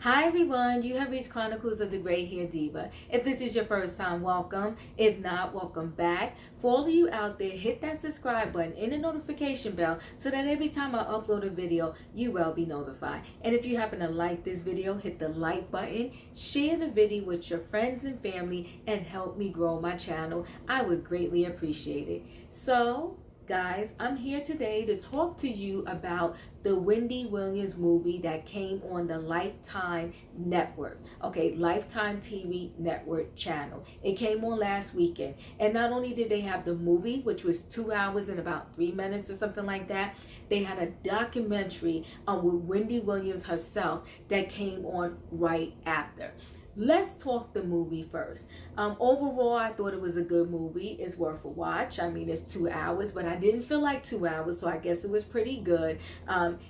Hi everyone, you have reached Chronicles of the Gray Hair Diva. If this is your first time, welcome. If not, welcome back. For all of you out there, hit that subscribe button and the notification bell so that every time I upload a video, you will be notified. And if you happen to like this video, hit the like button, share the video with your friends and family, and help me grow my channel. I would greatly appreciate it. So, guys, I'm here today to talk to you about the Wendy Williams movie that came on the Lifetime Network. Okay, Lifetime TV Network channel. It came on last weekend. And not only did they have the movie, which was 2 hours and about 3 minutes or something like that, they had a documentary with Wendy Williams herself that came on right after. Let's talk the movie first. Overall, I thought it was a good movie. It's worth a watch. I mean, it's 2 hours, but I didn't feel like 2 hours, so I guess it was pretty good.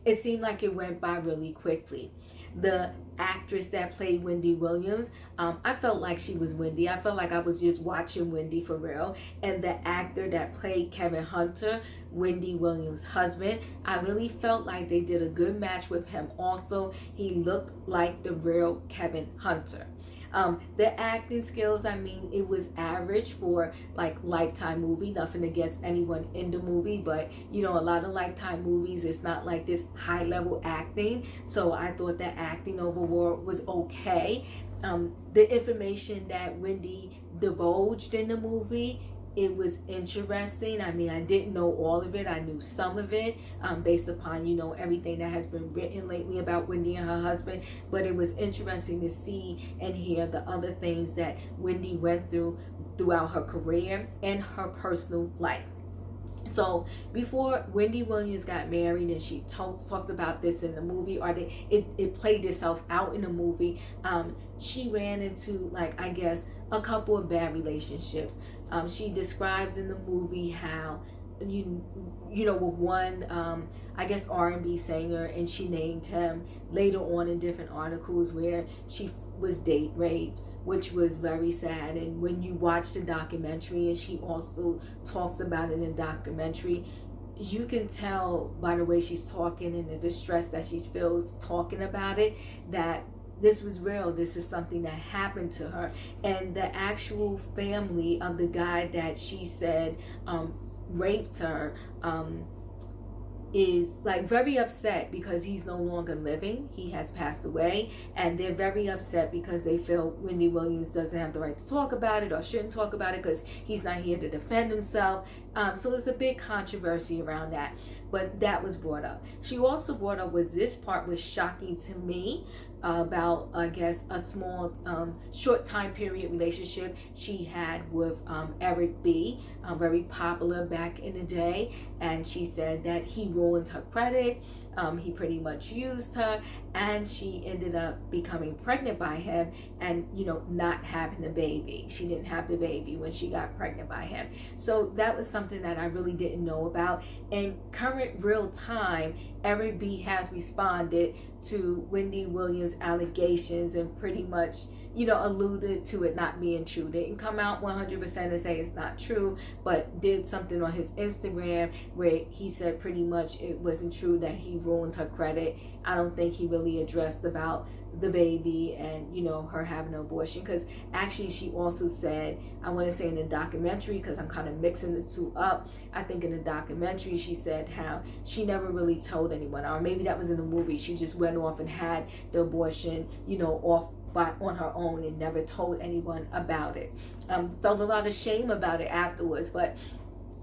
It seemed like it went by really quickly. The actress that played Wendy Williams, I felt like she was Wendy. I felt like I was just watching Wendy for real. And the actor that played Kevin Hunter, Wendy Williams' husband, I really felt like they did a good match with him. Also, he looked like the real Kevin Hunter. The acting skills, I mean, it was average for like Lifetime movie. Nothing against anyone in the movie, but you know, a lot of Lifetime movies, it's not like this high level acting. So I thought that acting overall was okay. The information that Wendy divulged in the movie, it was interesting. I mean, I didn't know all of it. I knew some of it based upon, you know, everything that has been written lately about Wendy and her husband. But it was interesting to see and hear the other things that Wendy went through throughout her career and her personal life. So before Wendy Williams got married, and she talks about this in the movie, or it played itself out in the movie, she ran into, like, I guess, a couple of bad relationships. She describes in the movie how you know, with one I guess R&B singer, and she named him later on in different articles where she was date raped, which was very sad. And when you watch the documentary, and she also talks about it in the documentary, you can tell by the way she's talking and the distress that she feels talking about it, that this was real. This is something that happened to her. And the actual family of the guy that she said raped her is like very upset because he's no longer living. He has passed away, and they're very upset because they feel Wendy Williams doesn't have the right to talk about it, or shouldn't talk about it, because he's not here to defend himself. So there's a big controversy around that, but that was brought up. She also brought up, was this part was shocking to me, about, I guess, a small short time period relationship she had with Eric B, very popular back in the day. And she said that he ruined her credit. He pretty much used her, and she ended up becoming pregnant by him, and, you know, not having the baby. She didn't have the baby when she got pregnant by him. So that was something that I really didn't know about. In current real time, Eric B has responded to Wendy Williams' allegations and pretty much, you know, alluded to it not being true. They didn't come out 100% and say it's not true, but did something on his Instagram where he said pretty much it wasn't true, that he ruined her credit. I don't think he really addressed about the baby and, you know, her having an abortion, because actually she also said, I want to say in the documentary, because I'm kind of mixing the two up, I think in the documentary she said how she never really told anyone, or maybe that was in the movie, she just went off and had the abortion, you know, on her own, and never told anyone about it. Felt a lot of shame about it afterwards, but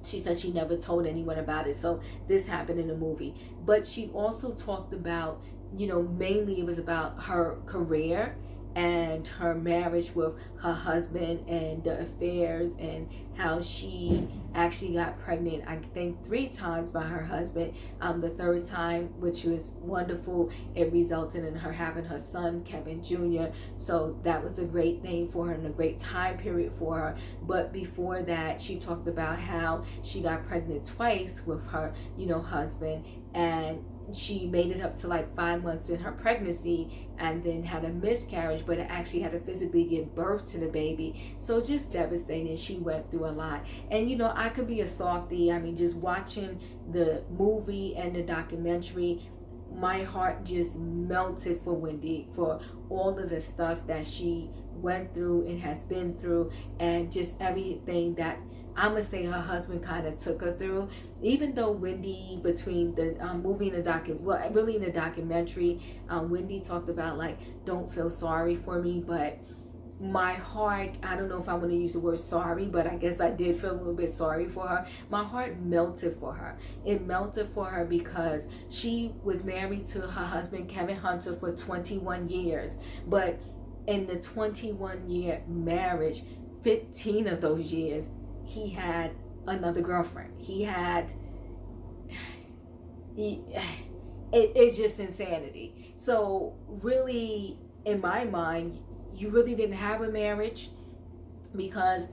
she said she never told anyone about it. So this happened in the movie. But she also talked about, you know, mainly it was about her career and her marriage with her husband and the affairs, and how she actually got pregnant, I think 3 times by her husband. The 3rd time, which was wonderful, it resulted in her having her son Kevin Jr. So that was a great thing for her and a great time period for her. But before that, she talked about how she got pregnant twice with her, you know, husband, and she made it up to like 5 months in her pregnancy, and then had a miscarriage, but it actually had to physically give birth to the baby. So just devastating. She went through a lot. And, you know, I could be a softie. I mean, just watching the movie and the documentary, my heart just melted for Wendy, for all of the stuff that she went through and has been through, and just everything that I'm gonna say her husband kind of took her through. Even though Wendy, between the movie and really in the documentary, Wendy talked about like, don't feel sorry for me, but my heart, I don't know if I want to use the word sorry, but I guess I did feel a little bit sorry for her. My heart melted for her. It melted for her because she was married to her husband, Kevin Hunter, for 21 years. But in the 21-year marriage, 15 of those years, he had another girlfriend. It's just insanity. So really, in my mind, you really didn't have a marriage, because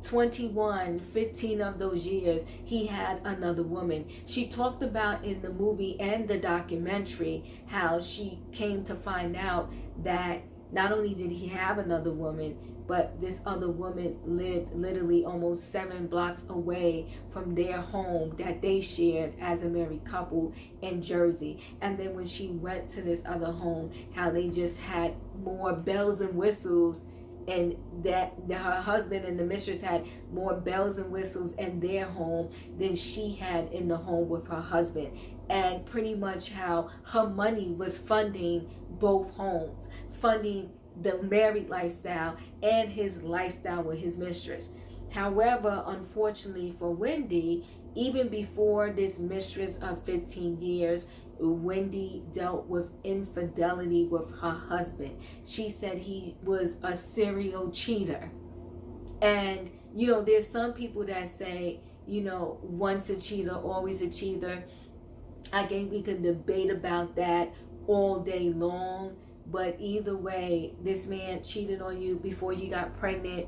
15 of those years, he had another woman. She talked about in the movie and the documentary how she came to find out that not only did he have another woman, but this other woman lived literally almost 7 blocks away from their home that they shared as a married couple in Jersey. And then when she went to this other home, how they just had more bells and whistles, and that her husband and the mistress had more bells and whistles in their home than she had in the home with her husband. And pretty much how her money was funding both homes, funding the married lifestyle and his lifestyle with his mistress. However, unfortunately for Wendy, even before this mistress of 15 years, Wendy dealt with infidelity with her husband. She said he was a serial cheater. And, there's some people that say, once a cheater, always a cheater. I think we could debate about that all day long. But either way, this man cheated on you before you got pregnant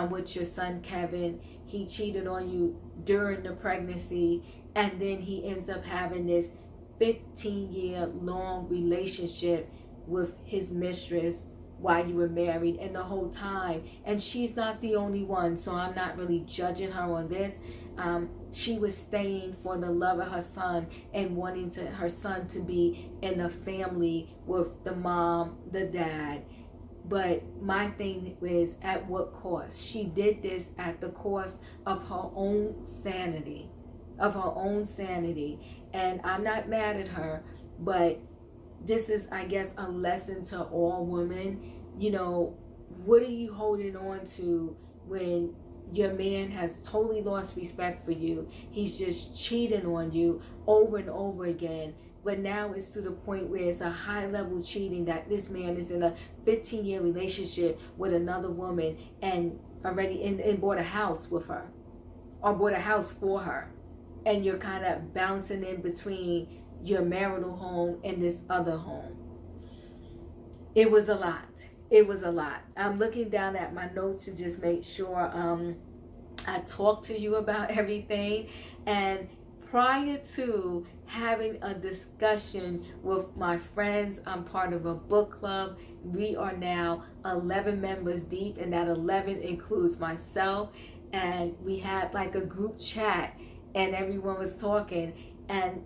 with your son, Kevin. He cheated on you during the pregnancy. And then he ends up having this 15-year long relationship with his mistress while you were married, and the whole time. And she's not the only one, so I'm not really judging her on this. She was staying for the love of her son and wanting her son to be in a family with the mom, the dad. But my thing is, at what cost? She did this at the cost of her own sanity. And I'm not mad at her, but this is, I guess, a lesson to all women. What are you holding on to when your man has totally lost respect for you? He's just cheating on you over and over again. But now it's to the point where it's a high level cheating, that this man is in a 15-year relationship with another woman and already and bought a house with her, or bought a house for her. And you're kind of bouncing in between your marital home and this other home. It was a lot. I'm looking down at my notes to just make sure I talk to you about everything. And prior to having a discussion with my friends, I'm part of a book club. We are now 11 members deep, and that 11 includes myself. And we had like a group chat, and everyone was talking, and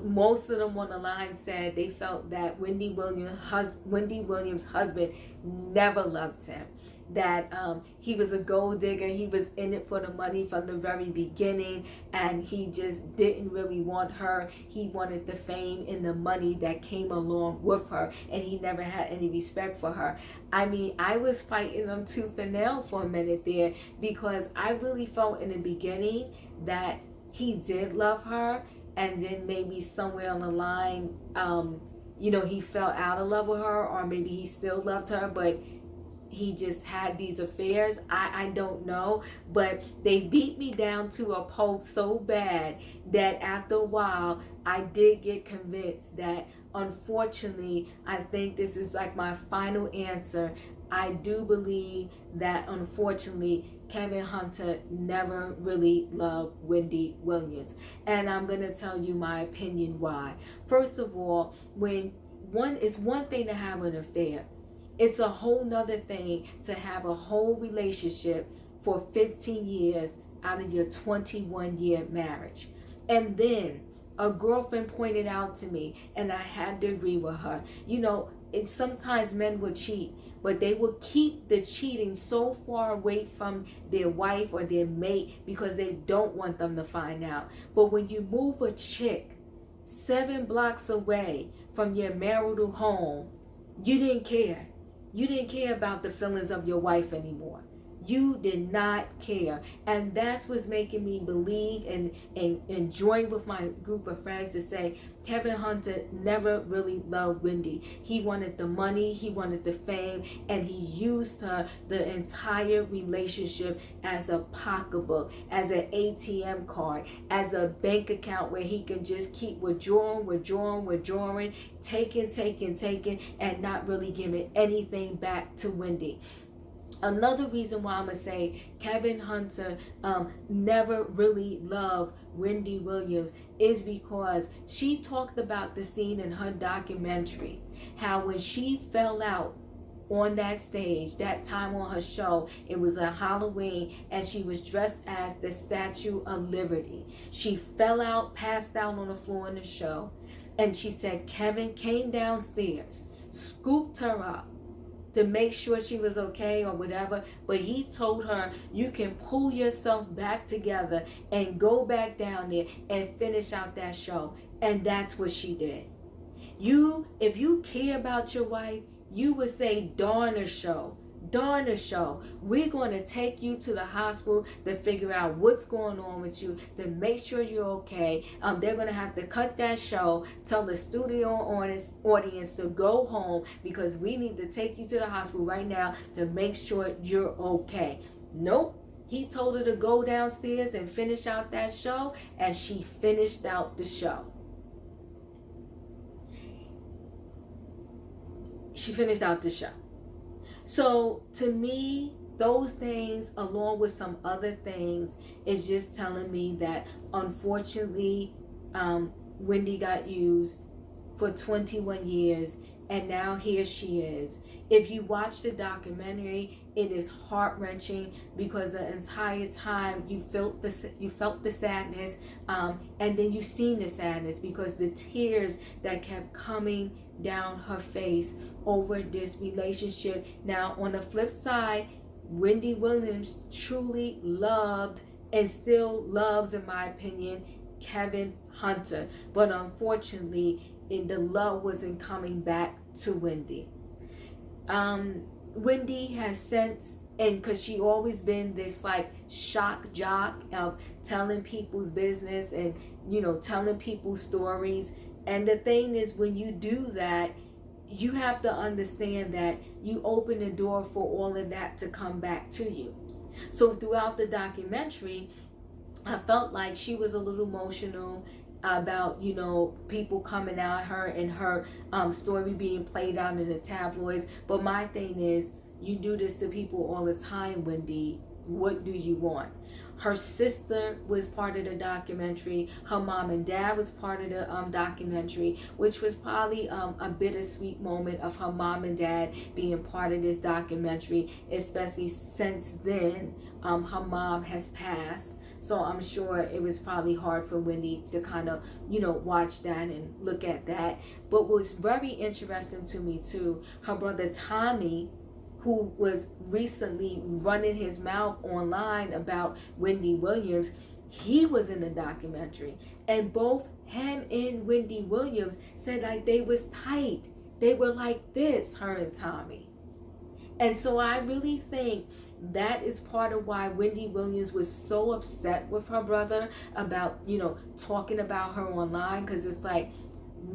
most of them on the line said they felt that Wendy Williams' husband never loved him, that he was a gold digger. He was in it for the money from the very beginning, and he just didn't really want her. He wanted the fame and the money that came along with her, and he never had any respect for her. I mean, I was fighting them tooth and nail for a minute there, because I really felt in the beginning that he did love her, and then maybe somewhere on the line, he fell out of love with her, or maybe he still loved her, but he just had these affairs. I don't know, but they beat me down to a pulp so bad that after a while, I did get convinced that, unfortunately, I think this is like my final answer. I do believe that, unfortunately, Kevin Hunter never really loved Wendy Williams. And I'm going to tell you my opinion why. First of all, it's one thing to have an affair. It's a whole nother thing to have a whole relationship for 15 years out of your 21-year marriage. And then A girlfriend pointed out to me, and I had to agree with her. Sometimes men will cheat, but they will keep the cheating so far away from their wife or their mate because they don't want them to find out. But when you move a chick 7 blocks away from your marital home, you didn't care. You didn't care about the feelings of your wife anymore. You did not care. And that's what's making me believe and join with my group of friends to say Kevin Hunter never really loved Wendy. He wanted the money, he wanted the fame, and he used her the entire relationship as a pocketbook, as an ATM card, as a bank account where he can just keep withdrawing, taking, and not really giving anything back to Wendy. Another reason why I'm going to say Kevin Hunter never really loved Wendy Williams is because she talked about the scene in her documentary, how when she fell out on that stage, that time on her show, it was a Halloween, and she was dressed as the Statue of Liberty. She fell out, passed out on the floor in the show, and she said Kevin came downstairs, scooped her up, to make sure she was okay or whatever, but he told her, you can pull yourself back together and go back down there and finish out that show. And that's what she did. If you care about your wife, you would say, darn a show. We're going to take you to the hospital to figure out what's going on with you, to make sure you're okay. They're going to have to cut that show, tell the studio audience to go home because we need to take you to the hospital right now to make sure you're okay. Nope. He told her to go downstairs and finish out that show, and she finished out the show. So to me, those things, along with some other things, is just telling me that unfortunately, Wendy got used for 21 years, and now here she is. If you watch the documentary, it is heart-wrenching because the entire time you felt the sadness, and then you seen the sadness because the tears that kept coming down her face over this relationship. Now, on the flip side, Wendy Williams truly loved and still loves, in my opinion, Kevin Hunter. But unfortunately, the love wasn't coming back to Wendy. Wendy has since, and because she always been this like shock jock of telling people's business and telling people's stories. And the thing is, when you do that, you have to understand that you open the door for all of that to come back to you. So throughout the documentary, I felt like she was a little emotional about people coming at her and her story being played out in the tabloids. But my thing is, you do this to people all the time, Wendy. What do you want? Her sister was part of the documentary. Her mom and dad was part of the documentary, which was probably a bittersweet moment of her mom and dad being part of this documentary, especially since then her mom has passed. So I'm sure it was probably hard for Wendy to kind of, watch that and look at that. But what's very interesting to me too, her brother Tommy, who was recently running his mouth online about Wendy Williams, he was in the documentary. And both him and Wendy Williams said like they was tight. They were like this, her and Tommy. And so I really think that is part of why Wendy Williams was so upset with her brother about, talking about her online, because it's like,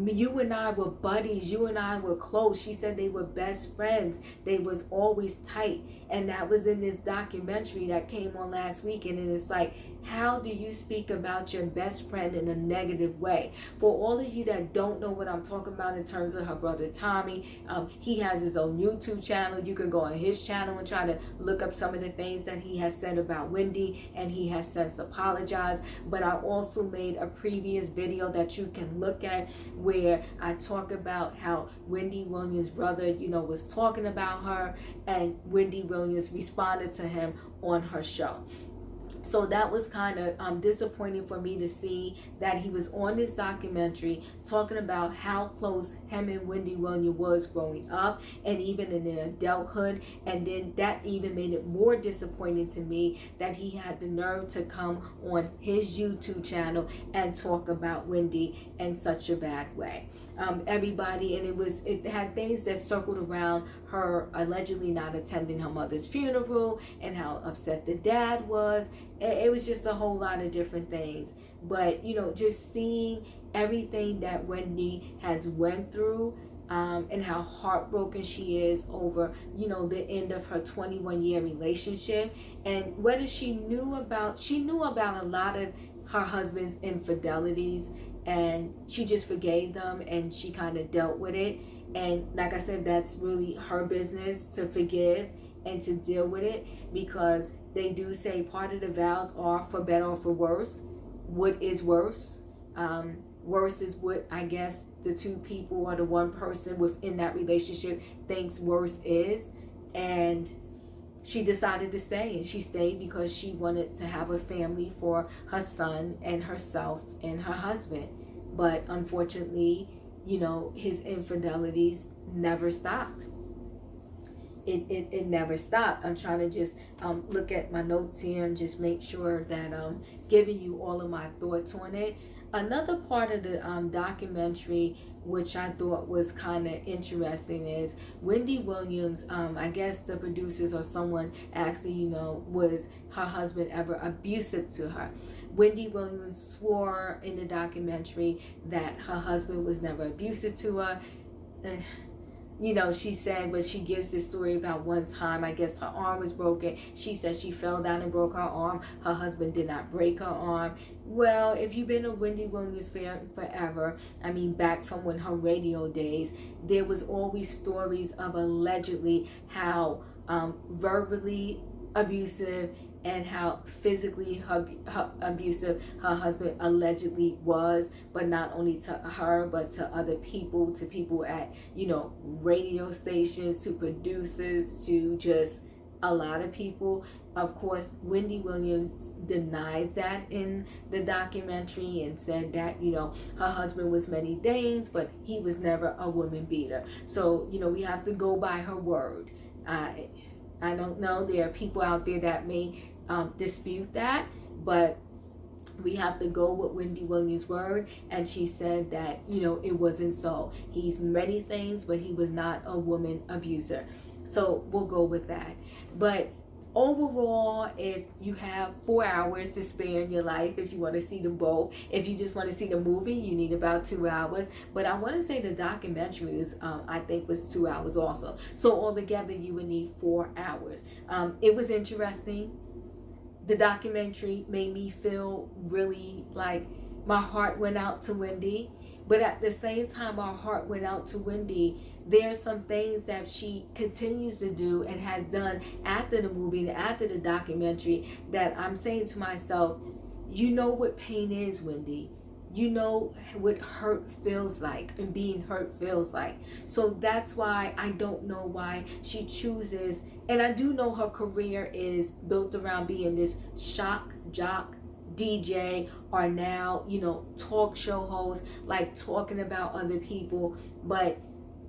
you and I were buddies, you and I were close. She said they were best friends. They was always tight. And that was in this documentary that came on last week. And it's like, how do you speak about your best friend in a negative way? For all of you that don't know what I'm talking about in terms of her brother Tommy, he has his own YouTube channel. You can go on his channel and try to look up some of the things that he has said about Wendy, and he has since apologized. But I also made a previous video that you can look at where I talk about how Wendy Williams' brother, was talking about her, and Wendy Williams responded to him on her show. So that was kind of disappointing for me to see that he was on this documentary talking about how close him and Wendy Williams was growing up and even in their adulthood. And then that even made it more disappointing to me that he had the nerve to come on his YouTube channel and talk about Wendy in such a bad way. Everybody, and it had things that circled around her allegedly not attending her mother's funeral and how upset the dad was. It was just a whole lot of different things. But just seeing everything that Wendy has went through, and how heartbroken she is over the end of her 21-year relationship, and whether she knew about a lot of her husband's infidelities, and she just forgave them and she kind of dealt with it. And like I said, that's really her business to forgive and to deal with it, because they do say part of the vows are for better or for worse. What is worse? Worse is what I guess the two people or the one person within that relationship thinks worse is. And she decided to stay, and she stayed because she wanted to have a family for her son and herself and her husband. But unfortunately, his infidelities never stopped. It never stopped. I'm trying to just look at my notes here and just make sure that I'm giving you all of my thoughts on it. Another part of the documentary, which I thought was kind of interesting, is Wendy Williams. I guess the producers or someone asked her, was her husband ever abusive to her? Wendy Williams swore in the documentary that her husband was never abusive to her. She said, but she gives this story about one time, I guess her arm was broken. She said she fell down and broke her arm. Her husband did not break her arm. Well, if you've been a Wendy Williams fan forever, I mean, back from when her radio days, there was always stories of allegedly how verbally abusive and how physically abusive her husband allegedly was, but not only to her, but to other people, to people at, radio stations, to producers, to just a lot of people. Of course, Wendy Williams denies that in the documentary and said that, her husband was many things, but he was never a woman beater. So, we have to go by her word. I don't know. There are people out there that may dispute that, but we have to go with Wendy Williams' word, and she said that it wasn't so. He's many things, but he was not a woman abuser. So we'll go with that. But overall, if you have 4 hours to spare in your life, if you want to see them both, if you just want to see the movie, you need about 2 hours. But I want to say the documentary is, I think, was 2 hours also. So altogether, you would need 4 hours. It was interesting. The documentary made me feel really like my heart went out to Wendy. But at the same time, our heart went out to Wendy. There's some things that she continues to do and has done after the movie and after the documentary that I'm saying to myself, you know what pain is, Wendy. You know what hurt feels like and being hurt feels like. So that's why I don't know why she chooses. And I do know her career is built around being this shock jock DJ, or now, talk show host, like talking about other people. But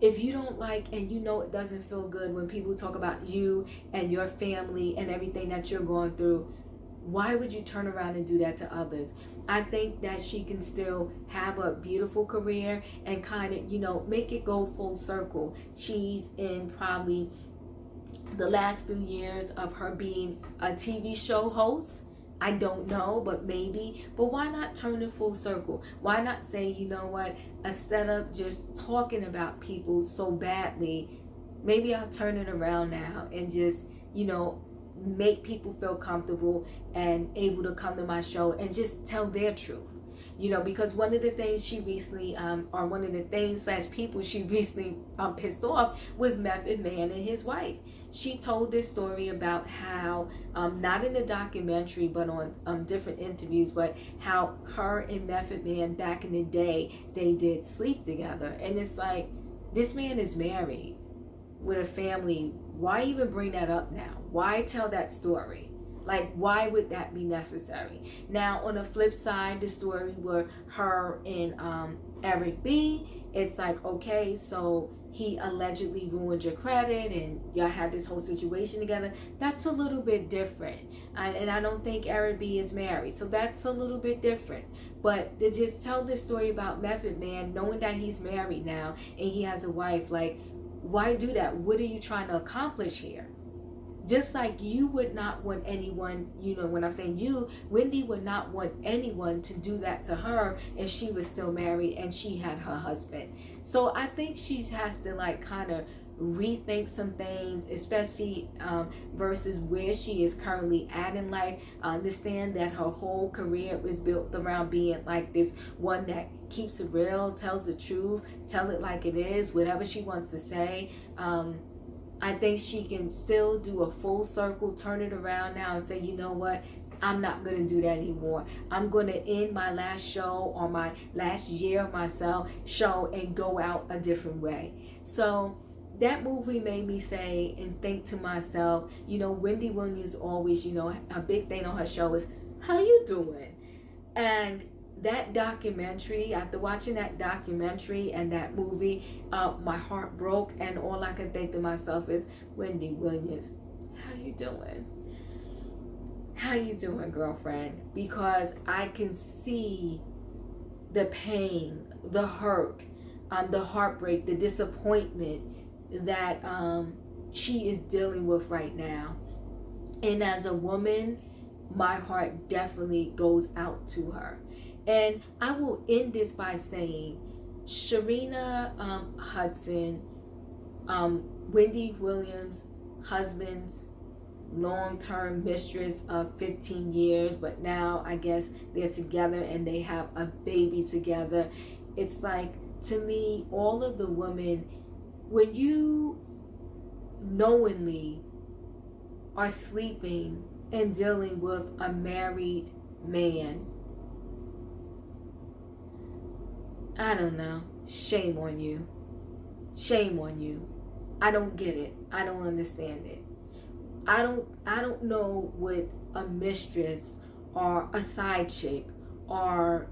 if you don't like, and it doesn't feel good when people talk about you and your family and everything that you're going through, why would you turn around and do that to others? I think that she can still have a beautiful career and kind of, make it go full circle. She's in probably the last few years of her being a TV show host. I don't know, but maybe. But why not turn it full circle? Why not say, what, instead of just talking about people so badly, maybe I'll turn it around now and just, make people feel comfortable and able to come to my show and just tell their truth. Because one of the things she recently, or one of the things / people she recently pissed off was Method Man and his wife. She told this story about how, not in the documentary, but on different interviews, but how her and Method Man back in the day, they did sleep together. And it's like, this man is married with a family. Why even bring that up now? Why tell that story? Like, why would that be necessary? Now, on the flip side, the story where her and Eric B, it's like, okay, so he allegedly ruined your credit and y'all had this whole situation together. That's a little bit different. And I don't think Eric B is married. So that's a little bit different. But to just tell this story about Method Man, knowing that he's married now and he has a wife, like, why do that? What are you trying to accomplish here? Just like you would not want anyone, when I'm saying you, Wendy would not want anyone to do that to her if she was still married and she had her husband. So I think she has to like kind of rethink some things, especially versus where she is currently at in life. I understand that her whole career was built around being like this one that keeps it real, tells the truth, tell it like it is, whatever she wants to say. I think she can still do a full circle, turn it around now and say, you know what? I'm not going to do that anymore. I'm going to end my last show or my last year of myself show and go out a different way. So that movie made me say and think to myself, Wendy Williams always, a big thing on her show is, how you doing? And that documentary, after watching that documentary and that movie, my heart broke, and all I could think to myself is, Wendy Williams, how you doing? How you doing, girlfriend? Because I can see the pain, the hurt, the heartbreak, the disappointment that she is dealing with right now. And as a woman, my heart definitely goes out to her. And I will end this by saying, Sharina Hudson, Wendy Williams' husband's long-term mistress of 15 years, but now I guess they're together and they have a baby together. It's like, to me, all of the women, when you knowingly are sleeping and dealing with a married man, I don't know. Shame on you. Shame on you. I don't get it. I don't understand it. I don't know what a mistress or a side chick or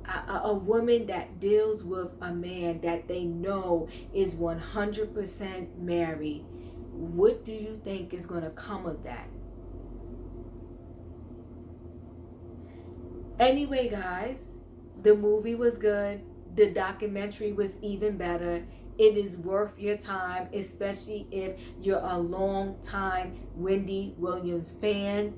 a woman that deals with a man that they know is 100% married. What do you think is going to come of that? Anyway, guys, the movie was good. The documentary was even better. It is worth your time, especially if you're a long time Wendy Williams fan.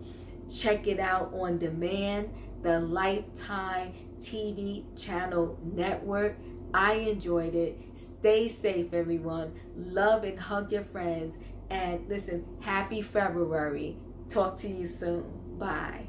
Check it out on demand, the Lifetime TV channel network. I enjoyed it. Stay safe, everyone. Love and hug your friends. And listen, happy February. Talk to you soon. Bye.